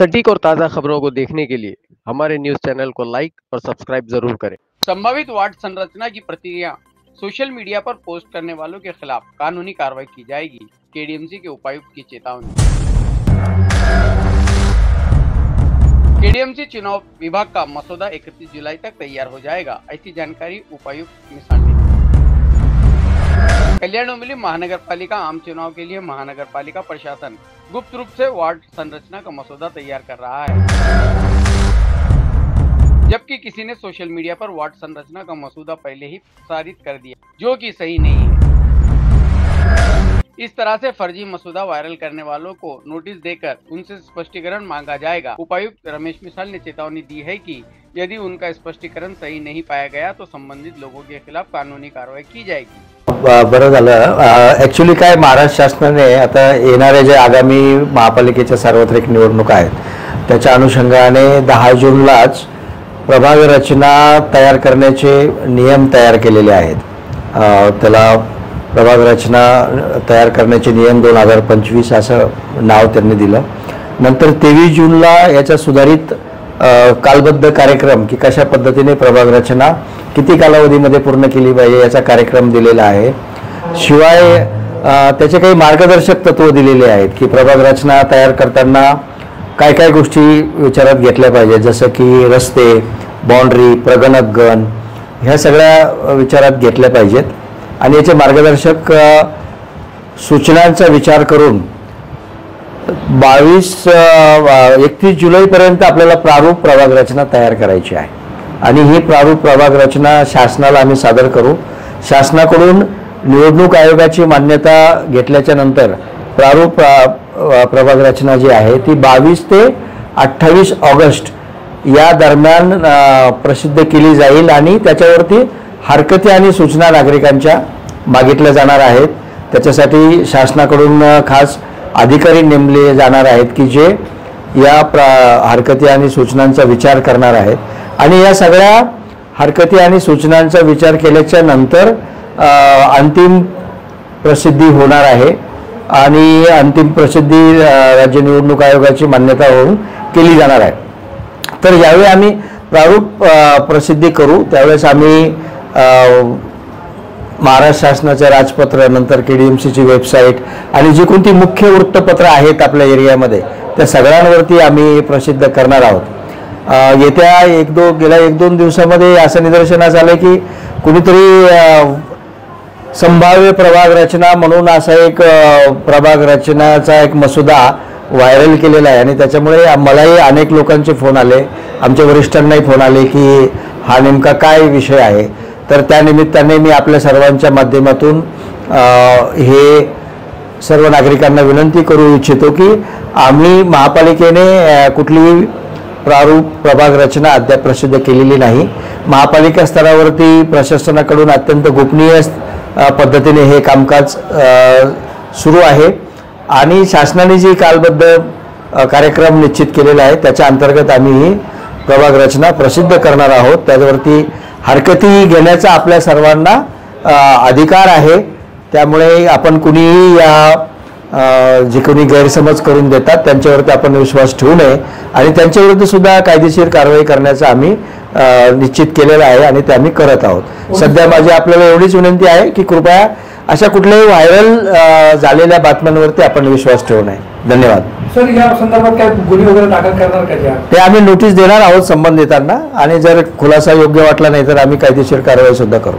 सटीक और ताज़ा खबरों को देखने के लिए हमारे न्यूज़ चैनल को लाइक और सब्सक्राइब जरूर करें। संभावित वार्ड संरचना की प्रतिक्रिया सोशल मीडिया पर पोस्ट करने वालों के खिलाफ कानूनी कार्रवाई की जाएगी। केडीएमसी के उपायुक्त की चेतावनी। केडीएमसी चुनाव विभाग का मसौदा 31 जुलाई तक तैयार हो जाएगा, ऐसी जानकारी उपायुक्त मिसाल ने दी। कल्याण डोंबिवली महानगर पालिका आम चुनाव के लिए महानगर पालिका प्रशासन गुप्त रूप से वार्ड संरचना का मसौदा तैयार कर रहा है, जबकि किसी ने सोशल मीडिया पर वार्ड संरचना का मसौदा पहले ही प्रसारित कर दिया, जो कि सही नहीं है। इस तरह से फर्जी मसौदा वायरल करने वालों को नोटिस देकर उनसे स्पष्टीकरण मांगा जाएगा। उपायुक्त रमेश मिसाल ने चेतावनी दी है कि यदि उनका स्पष्टीकरण सही नहीं पाया गया तो संबंधित लोगों के खिलाफ कानूनी कार्रवाई की जाएगी। बरं झालं। ॲक्च्युली काय महाराष्ट्र शासनाने आता येणारे जे आगामी महापालिकेच्या सार्वत्रिक निवडणुका आहेत त्याच्या अनुषंगाने 10 जूनलाच प्रभाग रचना तयार करण्याचे नियम तयार केलेले आहेत। त्याला प्रभाग रचना तयार करण्याचे नियम 2025 असं नाव त्यांनी दिलं। नंतर 23 जूनला याचा सुधारित कालबद्ध कार्यक्रम की कशा पद्धतीने प्रभाग रचना किती कालावधीमध्ये पूर्ण केली पाहिजे याचा कार्यक्रम दिलेला आहे। शिवाय त्याचे काही मार्गदर्शक तत्व दिलेले आहेत की प्रभाग रचना तयार करताना काय काय गोष्टी विचारात घेतल्या पाहिजे, जसं की रस्ते, बाउंड्री, प्रगणकगण ह्या सगळ्या विचारात घेतल्या पाहिजेत आणि याचे मार्गदर्शक सूचनांचा विचार करून 31 जुलैपर्यंत आपल्याला प्रारूप प्रभाग रचना तयार करायची आहे आणि ही प्रारूप प्रभाग रचना शासनाला आम्ही सादर करू। शासनाकडून निवडणूक आयोगाची मान्यता घेतल्याच्या नंतर प्रारूप प्रभाग रचना जी आहे ती 22 ते 28 ऑगस्ट या दरम्यान प्रसिद्ध केली जाईल आणि त्याच्यावरती हरकती आणि सूचना नागरिकांच्या मागितल्या जाणार आहेत। त्याच्यासाठी शासनाकडून खास अधिकारी नेमले जाणार आहेत की जे या हरकती आणि सूचनांचा विचार करणार आहेत आणि या सगळ्या हरकती आणि सूचनांचा विचार केल्याच्या नंतर अंतिम प्रसिद्धी होणार आहे आणि अंतिम प्रसिद्धी राज्य निवडणूक आयोगाची मान्यता होऊन केली जाणार आहे। तर यावेळी आम्ही प्रारूप प्रसिद्धी करू त्यावेळेस आम्ही महाराष्ट्र शासनाचे राजपत्र, नंतर केडीएमसीची वेबसाईट आणि जी कोणती मुख्य वृत्तपत्र आहेत आपल्या एरियामध्ये त्या सगळ्यांवरती आम्ही प्रसिद्ध करणार आहोत। येत्या गेल्या 1-2 दिवसामध्ये असं निदर्शनास आलं की कुणीतरी संभाव्य प्रभाग रचना म्हणून असा एक प्रभाग रचनाचा एक मसुदा व्हायरल केलेला आहे आणि त्याच्यामुळे मलाही अनेक लोकांचे फोन आले, आमच्या वरिष्ठांनाही फोन आले की हा नेमका काय विषय आहे। तर त्या निमित्ताने मी आपल्या सर्वांच्या माध्यमातून हे सर्व नागरिकांना विनंती करू इच्छितो की आम्ही महापालिकेने कुठलीही प्रारूप प्रभाग रचना अद्याप प्रसिद्ध केलेली नाही। महापालिका स्तरावरती प्रशासनाकडून अत्यंत गोपनीय पद्धतीने हे कामकाज सुरू आहे आणि शासनाने जी कालबद्ध कार्यक्रम निश्चित केलेला आहे त्याच्या अंतर्गत आम्ही ही प्रभाग रचना प्रसिद्ध करणार आहोत। त्यावरती हरकती घेण्याचा आपल्या सर्वांना अधिकार आहे, त्यामुळे आपण कुणीही या जे कोणी गैरसमज करून देतात त्यांच्यावरती आपण विश्वास ठेवू नये आणि त्यांच्याविरुद्ध सुद्धा कायदेशीर कारवाई करण्याचा आम्ही निश्चित केलेला आहे आणि ते आम्ही करत आहोत। सध्या माझी आपल्याला एवढीच विनंती आहे की कृपया अशा कुठल्याही व्हायरल झालेल्या बातम्यांवरती आपण विश्वास ठेवू नये। धन्यवाद। सर, या संदर्भात काय गुन्हे वगैरे दाखल करणार का? ते आम्ही नोटीस देणार आहोत संबंधितांना आणि जर खुलासा योग्य वाटला नाही तर आम्ही कायदेशीर कारवाई सुद्धा करू।